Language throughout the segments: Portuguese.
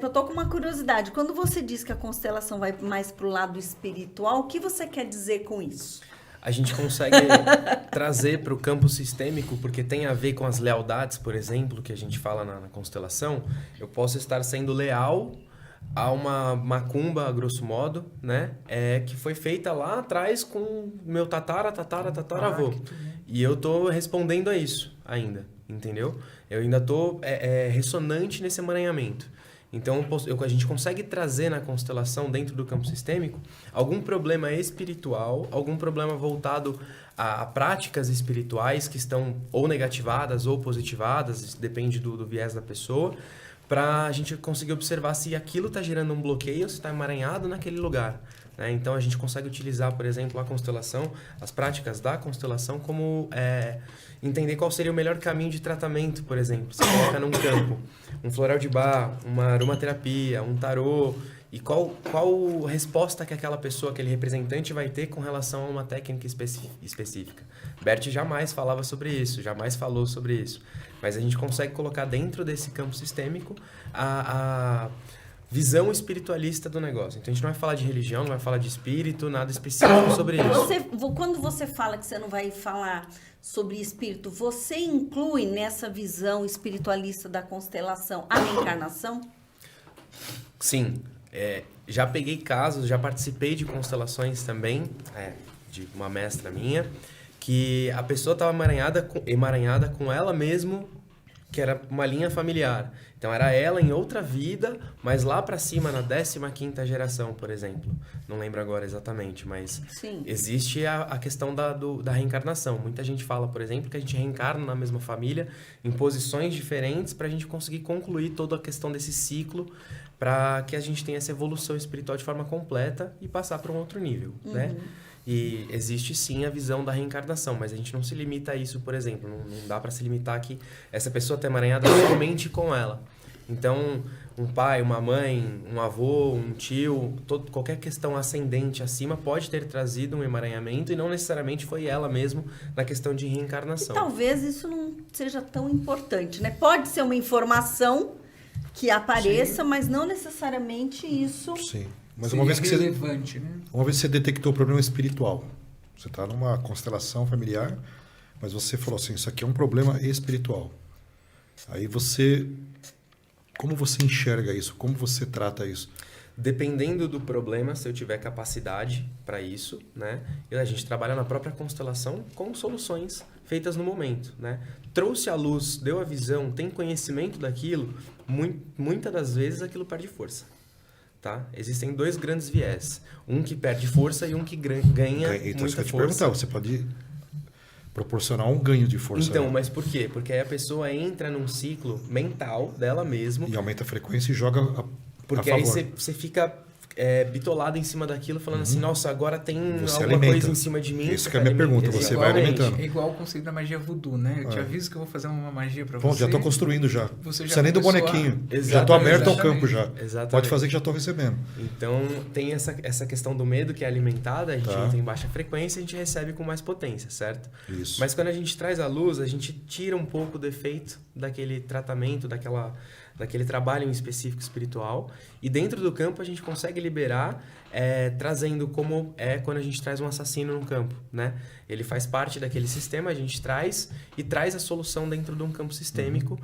exemplo, eu tô com uma curiosidade. Quando você diz que a constelação vai mais pro lado espiritual, o que você quer dizer com isso? A gente consegue trazer para o campo sistêmico, porque tem a ver com as lealdades, por exemplo, que a gente fala na constelação. Eu posso estar sendo leal a uma macumba, a grosso modo, né? Que foi feita lá atrás com meu tataravô. E eu tô respondendo a isso ainda, entendeu? Eu ainda tô ressonante nesse emaranhamento. Então, a gente consegue trazer na constelação, dentro do campo sistêmico, algum problema espiritual, algum problema voltado a práticas espirituais que estão ou negativadas ou positivadas, isso depende do viés da pessoa, para a gente conseguir observar se aquilo está gerando um bloqueio ou se está emaranhado naquele lugar. Né? Então, a gente consegue utilizar, por exemplo, a constelação, as práticas da constelação, como entender qual seria o melhor caminho de tratamento, por exemplo. Você coloca num campo um floral de Bach, uma aromaterapia, um tarô, e qual resposta que aquela pessoa, aquele representante vai ter com relação a uma técnica específica. Bert jamais falava sobre isso, jamais falou sobre isso. Mas a gente consegue colocar dentro desse campo sistêmico a visão espiritualista do negócio. Então, a gente não vai falar de religião, não vai falar de espírito, nada específico sobre isso. Quando você fala que você não vai falar sobre espírito, você inclui nessa visão espiritualista da constelação a reencarnação? Sim. Já peguei casos, já participei de constelações também, de uma mestra minha, que a pessoa estava emaranhada com ela mesmo, que era uma linha familiar. Então, era ela em outra vida, mas lá para cima, na 15ª geração, por exemplo. Não lembro agora exatamente, mas Sim. Existe a questão da reencarnação. Muita gente fala, por exemplo, que a gente reencarna na mesma família, em posições diferentes, para a gente conseguir concluir toda a questão desse ciclo, para que a gente tenha essa evolução espiritual de forma completa e passar para um outro nível, né? E existe sim a visão da reencarnação, mas a gente não se limita a isso, por exemplo. Não dá para se limitar que essa pessoa está emaranhada somente com ela. Então, um pai, uma mãe, um avô, um tio, qualquer questão ascendente acima pode ter trazido um emaranhamento e não necessariamente foi ela mesmo na questão de reencarnação. E talvez isso não seja tão importante, né? Pode ser uma informação que apareça, sim, mas não necessariamente isso... Sim. Mas uma vez que relevante, né? Uma vez que você detectou o problema espiritual, você está numa constelação familiar, mas você falou assim, isso aqui é um problema espiritual. Aí como você enxerga isso? Como você trata isso? Dependendo do problema, se eu tiver capacidade para isso, né? A gente trabalha na própria constelação com soluções feitas no momento, né? Trouxe a luz, deu a visão, tem conhecimento daquilo, muitas das vezes aquilo perde força. Tá? Existem dois grandes viés. Um que perde força e um que ganha então, muita te força. Perguntar, você pode proporcionar um ganho de força. Então, mas por quê? Porque aí a pessoa entra num ciclo mental dela mesma. E aumenta a frequência e joga a favor. Porque aí você fica bitolado em cima daquilo, falando assim, nossa, agora tem você alguma alimenta. coisa em cima de mim. Isso que é a minha pergunta, você vai alimentando. É igual o conceito da magia voodoo, né? Eu te aviso que eu vou fazer uma magia pra você. Bom, já estou construindo já. Você já nem do bonequinho. Já estou aberto ao campo já. Exatamente. Pode fazer que já estou recebendo. Então, tem essa questão do medo que é alimentada, a gente entra em baixa frequência, a gente recebe com mais potência, certo? Isso. Mas quando a gente traz a luz, a gente tira um pouco do efeito daquele tratamento, daquele trabalho em específico espiritual. E dentro do campo a gente consegue liberar, trazendo como quando a gente traz um assassino no campo, né? Ele faz parte daquele sistema, a gente traz a solução dentro de um campo sistêmico,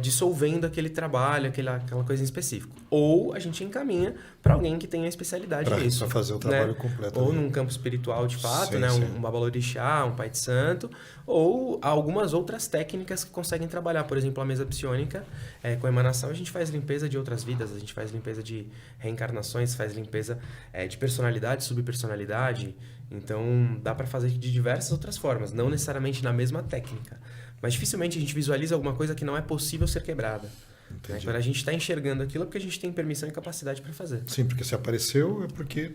dissolvendo aquele trabalho, aquela coisa em específico. Ou a gente encaminha para alguém que tenha especialidade nisso. Para fazer o trabalho completo. Ou num campo espiritual de fato, sim, né? Sim. Um babalorixá, um pai de santo, ou algumas outras técnicas que conseguem trabalhar. Por exemplo, a mesa psiônica, com emanação, a gente faz limpeza de outras vidas, a gente faz limpeza de reencarnações, faz limpeza de personalidade, subpersonalidade. Então, dá para fazer de diversas outras formas, não necessariamente na mesma técnica. Mas dificilmente a gente visualiza alguma coisa que não é possível ser quebrada. Né? Quando a gente está enxergando aquilo, é porque a gente tem permissão e capacidade para fazer. Sim, porque se apareceu é porque,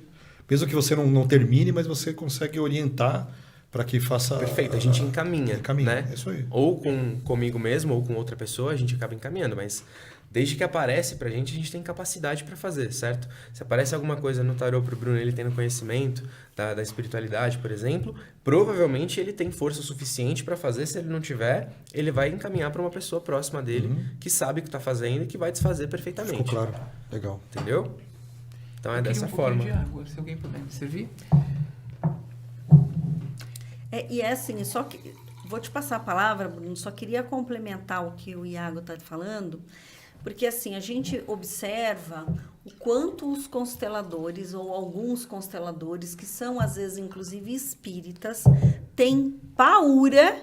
mesmo que você não termine, mas você consegue orientar para que faça... Perfeito, a gente encaminha. Encaminha, né? é isso aí. Ou comigo mesmo, ou com outra pessoa, a gente acaba encaminhando, mas Desde que aparece pra gente, a gente tem capacidade para fazer, certo? Se aparece alguma coisa no tarô pro Bruno, ele tendo conhecimento da espiritualidade, por exemplo, provavelmente ele tem força suficiente para fazer. Se ele não tiver, ele vai encaminhar para uma pessoa próxima dele, que sabe o que tá fazendo e que vai desfazer perfeitamente. Ficou claro. Legal. Entendeu? Então é Eu queria dessa um pouquinho forma. de água, se alguém puder me servir. E é assim, só que vou te passar a palavra, Bruno, só queria complementar o que o Iago está falando, porque assim, a gente observa o quanto os consteladores, ou alguns consteladores, que são às vezes inclusive espíritas, têm paura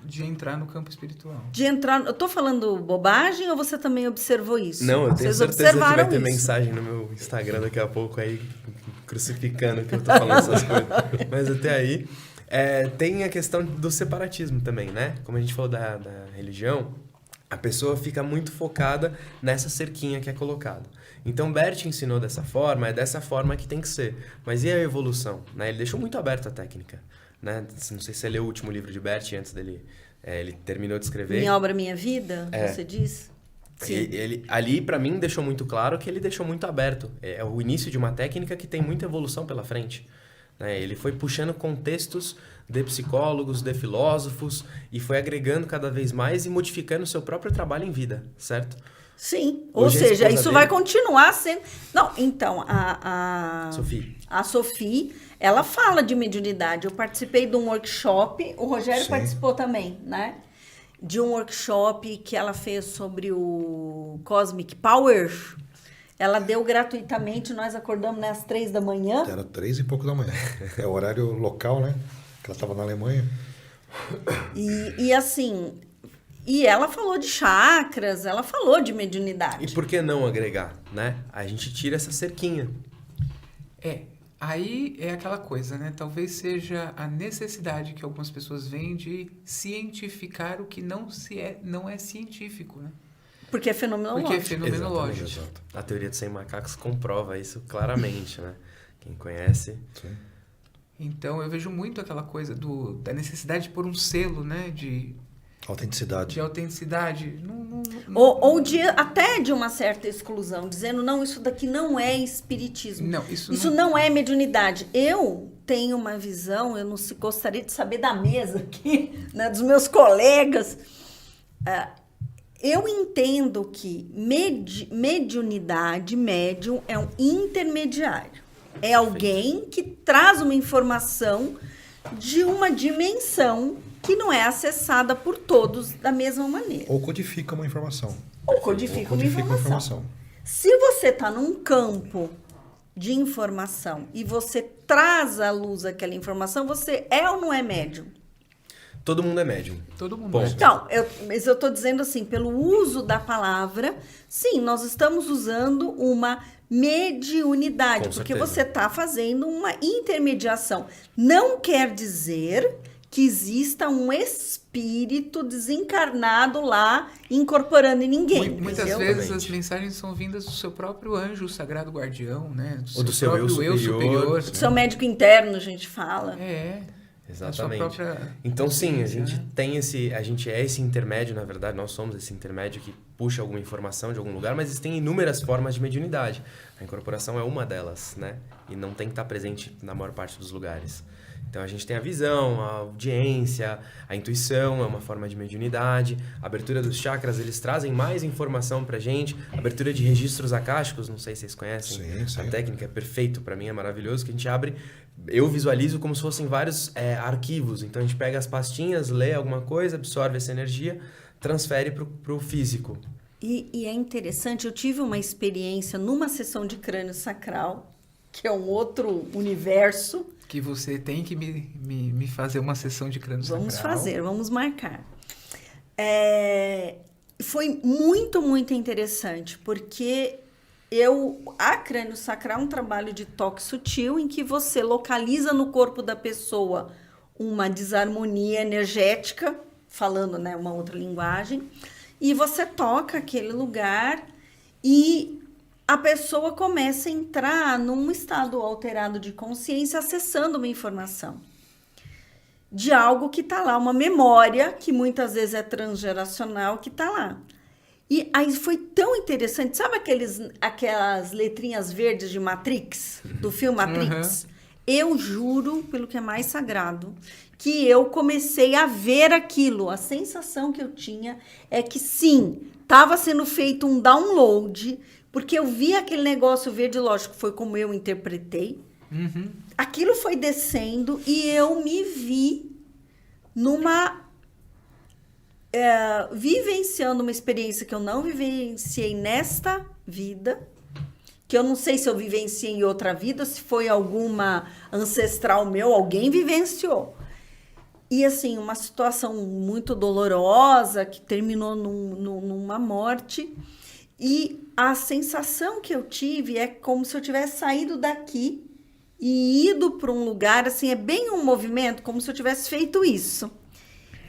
De entrar no campo espiritual. de entrar. Eu estou falando bobagem ou você também observou isso? Não, eu tenho Vocês certeza que vai observaram ter isso? mensagem no meu Instagram daqui a pouco aí, crucificando que eu tô falando essas coisas. Mas até aí, tem a questão do separatismo também, né? Como a gente falou da religião, a pessoa fica muito focada nessa cerquinha que é colocado. Então, Bert ensinou dessa forma, é dessa forma que tem que ser. Mas e a evolução? Né? Ele deixou muito aberta a técnica. Né? Não sei se você leu o último livro de Bert antes dele... ele terminou de escrever. Minha Obra, Minha Vida, você diz? Sim. Ele, ali, para mim, deixou muito claro que ele deixou muito aberto. É o início de uma técnica que tem muita evolução pela frente. Né? Ele foi puxando contextos de psicólogos, de filósofos, e foi agregando cada vez mais e modificando o seu próprio trabalho em vida, certo? Sim, ou Hoje a seja, esposa isso dele- vai continuar sendo... Não, então, Sophie. a Sophie, ela fala de mediunidade. Eu participei de um workshop, o Rogério Sim. participou também, né? De um workshop que ela fez sobre o Cosmic Power. Ela deu gratuitamente, nós acordamos né, às 3 da manhã. Era 3 e pouco da manhã. É o horário local, né? Que ela estava na Alemanha. E assim... E ela falou de chakras, ela falou de mediunidade. E por que não agregar, né? A gente tira essa cerquinha. Aí é aquela coisa, né? Talvez seja a necessidade que algumas pessoas veem de cientificar o que não é científico, né? Porque é fenomenológico. Porque é fenomenológico. Exato. A teoria dos 100 macacos comprova isso claramente, né? Quem conhece... Sim. Então eu vejo muito aquela coisa da necessidade de pôr um selo, né? De Autenticidade. autenticidade. Ou até de uma certa exclusão, dizendo, não, isso daqui não é espiritismo. Não, isso não é mediunidade. Eu tenho uma visão, eu não gostaria de saber da mesa aqui, né, dos meus colegas. Eu entendo que mediunidade, médium, é um intermediário. É alguém que traz uma informação de uma dimensão que não é acessada por todos da mesma maneira. Ou codifica uma informação. Ou codifica uma informação. Se você está num campo de informação e você traz à luz aquela informação, você é ou não é médium? Todo mundo é médium. Todo mundo Bom. é. Então, mas eu estou dizendo assim, pelo uso da palavra, sim, nós estamos usando uma mediunidade, Com porque certeza. você está fazendo uma intermediação. Não quer dizer que exista um espírito desencarnado lá incorporando em ninguém. Muitas entendeu? vezes Exatamente. as mensagens são vindas do seu próprio anjo, o sagrado guardião, né? Ou do seu próprio eu superior. Seu médico interno, a gente fala. Exatamente. A sua própria Então, sim, a ciência, gente né? tem a gente é esse intermédio, na verdade, nós somos esse intermédio que puxa alguma informação de algum lugar, mas existem inúmeras formas de mediunidade. A incorporação é uma delas, né? E não tem que estar presente na maior parte dos lugares. Então, a gente tem a visão, a audiência, a intuição é uma forma de mediunidade. A abertura dos chakras, eles trazem mais informação pra gente. A abertura de registros akáshicos, não sei se vocês conhecem. Sim, sim. A técnica é perfeito, pra mim é maravilhoso, que a gente abre... Eu visualizo como se fossem vários arquivos. Então, a gente pega as pastinhas, lê alguma coisa, absorve essa energia, transfere pro físico. E é interessante, eu tive uma experiência numa sessão de crânio sacral, que é um outro universo. Que você tem que me fazer uma sessão de crânio Vamos sacral. fazer, vamos marcar. Foi muito, muito interessante, porque a crânio sacral é um trabalho de toque sutil em que você localiza no corpo da pessoa uma desarmonia energética, falando né, uma outra linguagem, e você toca aquele lugar e a pessoa começa a entrar num estado alterado de consciência, acessando uma informação de algo que está lá, uma memória que muitas vezes é transgeracional que está lá. E aí foi tão interessante. Sabe aquelas letrinhas verdes de Matrix? Do filme Matrix? Eu juro, pelo que é mais sagrado, que eu comecei a ver aquilo. A sensação que eu tinha é que sim, estava sendo feito um download, porque eu vi aquele negócio verde, lógico, foi como eu interpretei. Aquilo foi descendo e eu me vi vivenciando uma experiência que eu não vivenciei nesta vida, que eu não sei se eu vivenciei em outra vida, se foi alguma ancestral meu, alguém vivenciou. E, assim, uma situação muito dolorosa, que terminou numa morte. E a sensação que eu tive é como se eu tivesse saído daqui e ido para um lugar, assim, é bem um movimento, como se eu tivesse feito isso.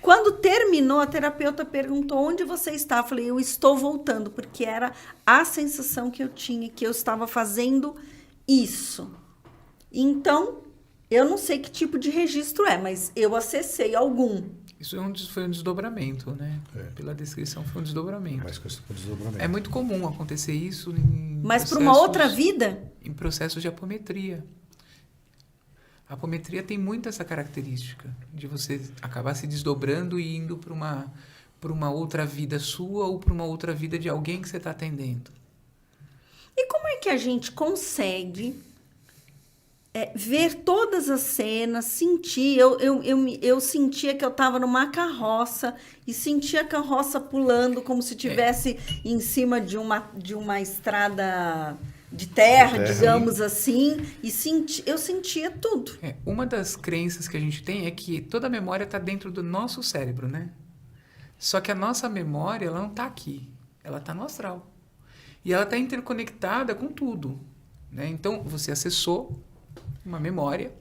Quando terminou, a terapeuta perguntou onde você está. Eu falei, eu estou voltando, porque era a sensação que eu tinha, que eu estava fazendo isso. Então, eu não sei que tipo de registro é, mas eu acessei algum. Isso foi um desdobramento, né? Pela descrição, foi um desdobramento. Mais coisa com desdobramento. É muito comum acontecer isso Mas para uma outra vida? Em processos de apometria. A apometria tem muito essa característica de você acabar se desdobrando e indo para uma outra vida sua ou para uma outra vida de alguém que você está atendendo. E como é que a gente consegue ver todas as cenas, sentir? Eu sentia que eu estava numa carroça e sentia a carroça pulando como se estivesse em cima de uma estrada de terra, digamos assim, e eu sentia tudo. Uma das crenças que a gente tem é que toda a memória está dentro do nosso cérebro, né? Só que a nossa memória, ela não está aqui, ela está no astral. E ela está interconectada com tudo, né? Então, você acessou uma memória.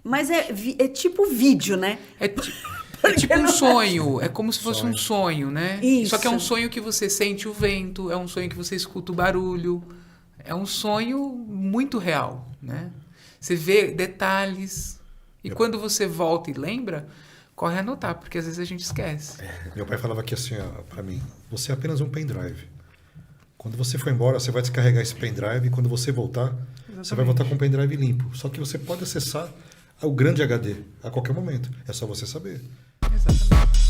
Mas é tipo vídeo, né? É tipo um sonho, é como se fosse um sonho, né? Isso. Só que é um sonho que você sente o vento, é um sonho que você escuta o barulho. É um sonho muito real, né? Você vê detalhes. E quando você volta e lembra, corre a anotar, porque às vezes a gente esquece. Meu pai falava aqui assim, para mim, você é apenas um pendrive. Quando você for embora, você vai descarregar esse pendrive e quando você voltar, você vai voltar com o pendrive limpo. Só que você pode acessar o grande HD a qualquer momento. É só você saber. Exatamente.